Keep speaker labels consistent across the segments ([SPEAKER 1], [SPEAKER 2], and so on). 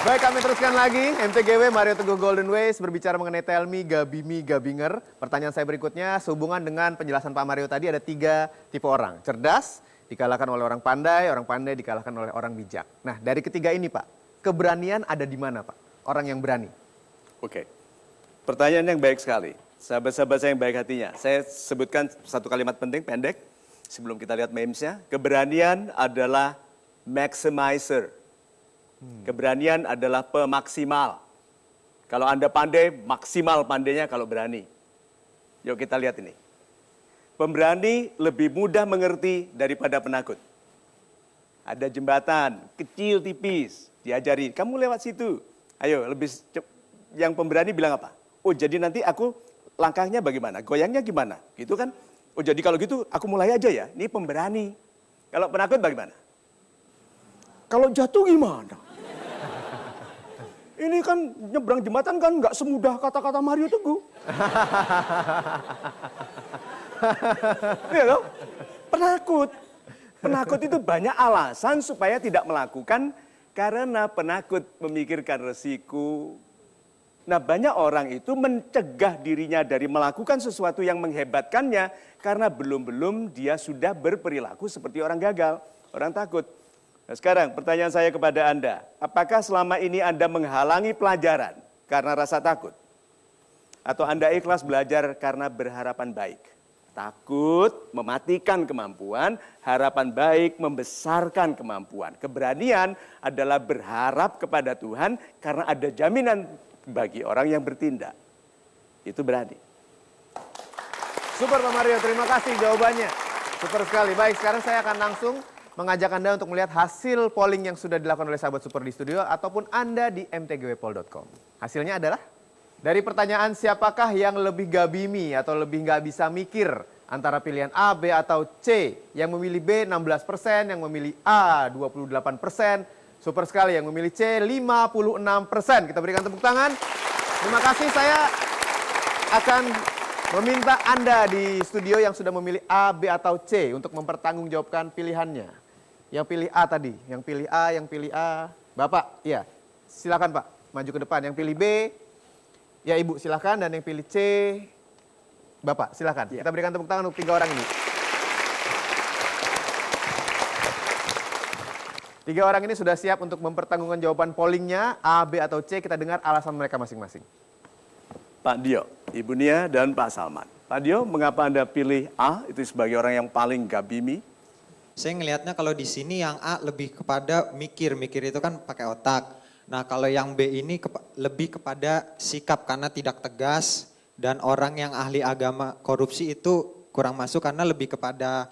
[SPEAKER 1] Baik, kami teruskan lagi. MTGW Mario Teguh Golden Ways berbicara mengenai Tell Me, Gabimi, Gabinger. Pertanyaan saya berikutnya, sehubungan dengan penjelasan Pak Mario tadi ada 3 tipe orang. Cerdas, dikalahkan oleh orang pandai dikalahkan oleh orang bijak. Nah, dari ketiga ini Pak, keberanian ada di mana Pak? Orang yang berani.
[SPEAKER 2] Oke, pertanyaan yang baik sekali. Sahabat-sahabat saya yang baik hatinya. Saya sebutkan satu kalimat penting, pendek. Sebelum kita lihat memesnya, keberanian adalah maximizer. Keberanian adalah pemaksimal. Kalau Anda pandai, maksimal pandainya kalau berani. Yuk kita lihat ini. Pemberani lebih mudah mengerti daripada penakut. Ada jembatan, kecil tipis, diajari, kamu lewat situ. Ayo, yang pemberani bilang apa? Oh jadi nanti aku langkahnya bagaimana, goyangnya gimana, gitu kan? Oh jadi kalau gitu aku mulai aja ya, ini pemberani. Kalau penakut bagaimana? Kalau jatuh gimana? Ini kan nyebrang jembatan kan nggak semudah kata-kata Mario Teguh. Iya loh, penakut. Penakut itu banyak alasan supaya tidak melakukan karena penakut memikirkan resiko. Nah banyak orang itu mencegah dirinya dari melakukan sesuatu yang menghebatkannya karena belum-belum dia sudah berperilaku seperti orang gagal, orang takut. Nah sekarang pertanyaan saya kepada Anda, apakah selama ini Anda menghalangi pelajaran karena rasa takut? Atau Anda ikhlas belajar karena berharapan baik? Takut mematikan kemampuan, harapan baik membesarkan kemampuan. Keberanian adalah berharap kepada Tuhan karena ada jaminan bagi orang yang bertindak. Itu berani.
[SPEAKER 1] Super Pak Mario, terima kasih jawabannya. Super sekali. Baik, sekarang saya akan langsung mengajak Anda untuk melihat hasil polling yang sudah dilakukan oleh sahabat Super di studio ataupun Anda di mtgwpol.com. Hasilnya adalah dari pertanyaan siapakah yang lebih gabimi atau lebih nggak bisa mikir antara pilihan A, B atau C. Yang memilih B 16%, yang memilih A 28%. Super sekali yang memilih C 56%. Kita berikan tepuk tangan. Terima kasih, saya akan meminta Anda di studio yang sudah memilih A, B atau C untuk mempertanggungjawabkan pilihannya. Yang pilih A tadi, yang pilih A, yang pilih A. Bapak, ya silakan Pak, maju ke depan. Yang pilih B, ya Ibu silakan. Dan yang pilih C, Bapak silakan. Ya. Kita berikan tepuk tangan untuk 3 orang ini. 3 orang ini sudah siap untuk mempertanggungan jawaban pollingnya A, B atau C. Kita dengar alasan mereka masing-masing.
[SPEAKER 2] Pak Dio, Ibu Nia dan Pak Salman. Pak Dio, mengapa Anda pilih A itu sebagai orang yang paling gabimi?
[SPEAKER 3] Saya ngelihatnya kalau di sini yang A lebih kepada mikir itu kan pakai otak. Nah kalau yang B ini lebih kepada sikap karena tidak tegas dan orang yang ahli agama korupsi itu kurang masuk karena lebih kepada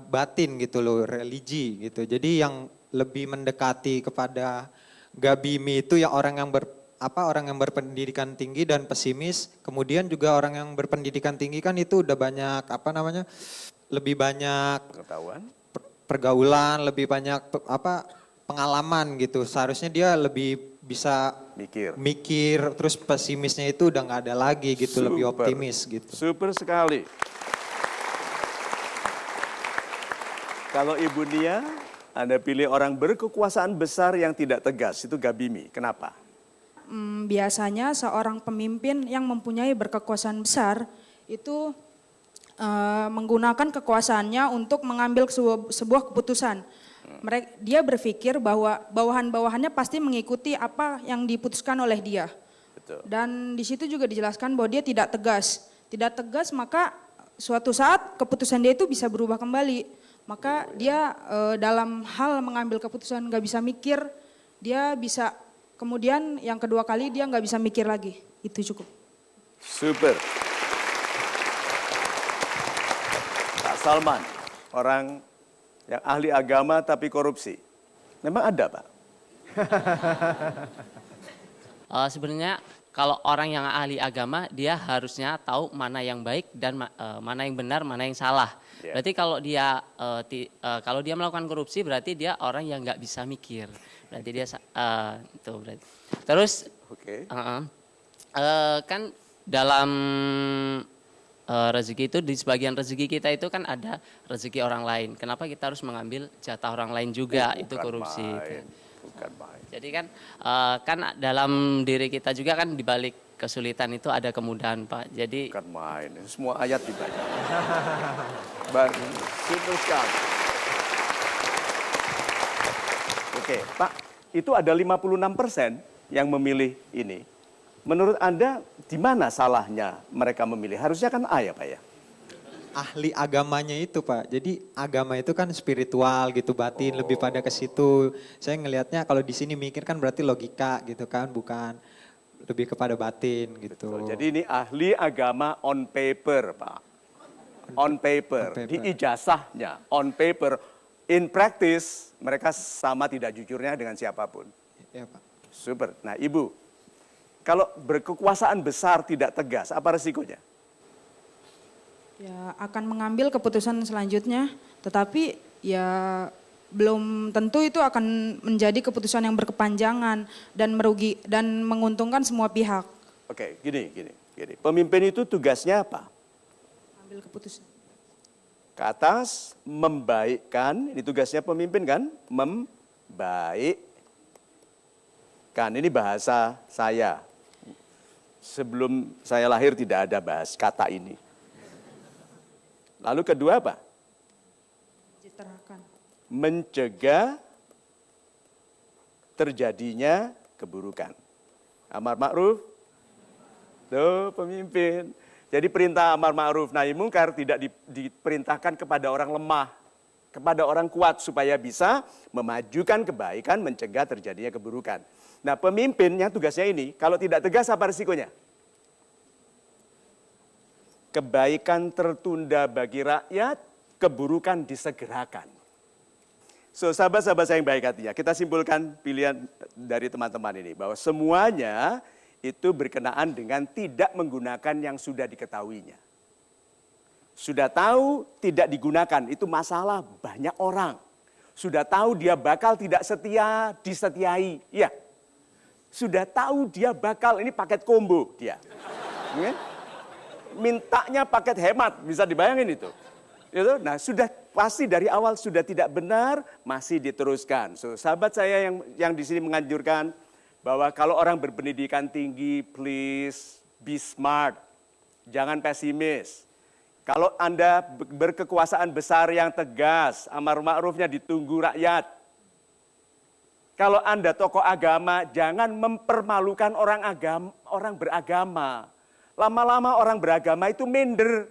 [SPEAKER 3] batin gitu loh, religi gitu. Jadi yang lebih mendekati kepada gabimi itu ya orang yang berpendidikan tinggi dan pesimis. Kemudian juga orang yang berpendidikan tinggi kan itu udah banyak lebih banyak pergaulan, lebih banyak pengalaman gitu. Seharusnya dia lebih bisa mikir terus pesimisnya itu udah nggak ada lagi gitu. Super, lebih optimis gitu.
[SPEAKER 2] Super sekali. Kalau Ibu Nia, Anda pilih orang berkekuasaan besar yang tidak tegas, itu gabimi. Kenapa?
[SPEAKER 4] Biasanya seorang pemimpin yang mempunyai berkekuasaan besar itu menggunakan kekuasaannya untuk mengambil sebuah keputusan. Dia berpikir bahwa bawahan-bawahannya pasti mengikuti apa yang diputuskan oleh dia. Betul. Dan di situ juga dijelaskan bahwa dia tidak tegas. Tidak tegas maka suatu saat keputusan dia itu bisa berubah kembali. Maka dia dalam hal mengambil keputusan nggak bisa mikir, dia bisa kemudian yang kedua kali dia nggak bisa mikir lagi. Itu cukup.
[SPEAKER 2] Super. Salman, orang yang ahli agama tapi korupsi. Memang ada, Pak?
[SPEAKER 5] Sebenarnya kalau orang yang ahli agama, dia harusnya tahu mana yang baik dan mana yang benar, mana yang salah. Yeah. Berarti kalau dia melakukan korupsi, berarti dia orang yang nggak bisa mikir. Berarti dia itu berarti. Terus, kan dalam rezeki itu di sebagian rezeki kita itu kan ada rezeki orang lain. Kenapa kita harus mengambil jatah orang lain juga? Itu korupsi.
[SPEAKER 2] Bukan main.
[SPEAKER 5] Jadi kan dalam diri kita juga kan dibalik kesulitan itu ada kemudahan Pak. Jadi
[SPEAKER 2] Bukan main. Semua ayat dibaca. Bagus. Super sekali. Oke, Pak, itu ada 56% yang memilih ini. Menurut Anda, di mana salahnya mereka memilih? Harusnya kan A ya, Pak ya?
[SPEAKER 3] Ahli agamanya itu Pak, jadi agama itu kan spiritual gitu, batin, lebih pada ke situ. Saya ngelihatnya kalau di sini mikir kan berarti logika gitu kan, bukan lebih kepada batin gitu.
[SPEAKER 2] Betul. Jadi ini ahli agama on paper, Pak. On paper. Di ijazahnya, on paper. In practice, mereka sama tidak jujurnya dengan siapapun.
[SPEAKER 3] Ya Pak.
[SPEAKER 2] Super. Nah Ibu, kalau berkekuasaan besar tidak tegas, apa resikonya?
[SPEAKER 4] Ya akan mengambil keputusan selanjutnya, tetapi ya belum tentu itu akan menjadi keputusan yang berkepanjangan dan merugi dan menguntungkan semua pihak.
[SPEAKER 2] Oke, gini. Pemimpin itu tugasnya apa?
[SPEAKER 4] Ambil keputusan.
[SPEAKER 2] Ke atas, membaikkan, ini tugasnya pemimpin kan? Membaikkan, ini bahasa saya. Sebelum saya lahir tidak ada bahas kata ini. Lalu kedua apa?
[SPEAKER 4] Mesejahterakan.
[SPEAKER 2] Mencegah terjadinya keburukan. Amar ma'ruf, tuh pemimpin. Jadi perintah amar ma'ruf nahi mungkar tidak diperintahkan kepada orang lemah, kepada orang kuat supaya bisa memajukan kebaikan, mencegah terjadinya keburukan. Nah pemimpin yang tugasnya ini, kalau tidak tegas apa risikonya? Kebaikan tertunda bagi rakyat, keburukan disegerakan. So sahabat-sahabat saya yang baik hatinya, kita simpulkan pilihan dari teman-teman ini, bahwa semuanya itu berkenaan dengan tidak menggunakan yang sudah diketahuinya. Sudah tahu tidak digunakan, itu masalah banyak orang. Sudah tahu dia bakal tidak setia, disetiai. Ya. Sudah tahu dia bakal, ini paket combo dia. Ya? Mintanya paket hemat, bisa dibayangin itu. Nah sudah pasti dari awal sudah tidak benar, masih diteruskan. So, sahabat saya yang di sini menganjurkan, bahwa kalau orang berpendidikan tinggi, please be smart. Jangan pesimis. Kalau Anda berkekuasaan besar yang tegas, amar ma'rufnya ditunggu rakyat. Kalau Anda tokoh agama, jangan mempermalukan orang beragama. Lama-lama orang beragama itu minder.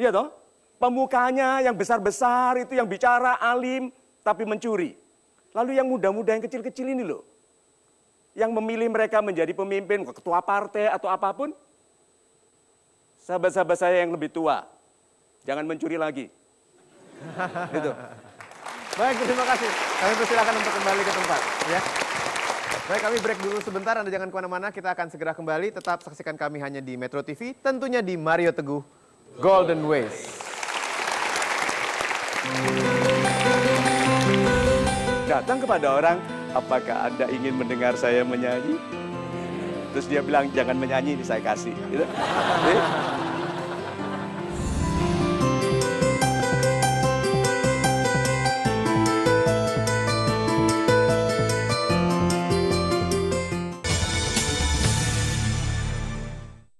[SPEAKER 2] Iya toh? Pemukanya yang besar-besar itu yang bicara alim, tapi mencuri. Lalu yang muda-muda yang kecil-kecil ini loh. Yang memilih mereka menjadi pemimpin, ketua partai atau apapun, sahabat-sahabat saya yang lebih tua, jangan mencuri lagi. Gitu.
[SPEAKER 1] Baik, terima kasih. Kami persilakan untuk kembali ke tempat. Ya. Baik, kami break dulu sebentar, Anda jangan kemana-mana, kita akan segera kembali. Tetap saksikan kami hanya di Metro TV, tentunya di Mario Teguh Golden Ways.
[SPEAKER 2] Datang kepada orang, apakah Anda ingin mendengar saya menyanyi? Terus dia bilang, jangan menyanyi, ini saya kasih. Gitu. Jadi,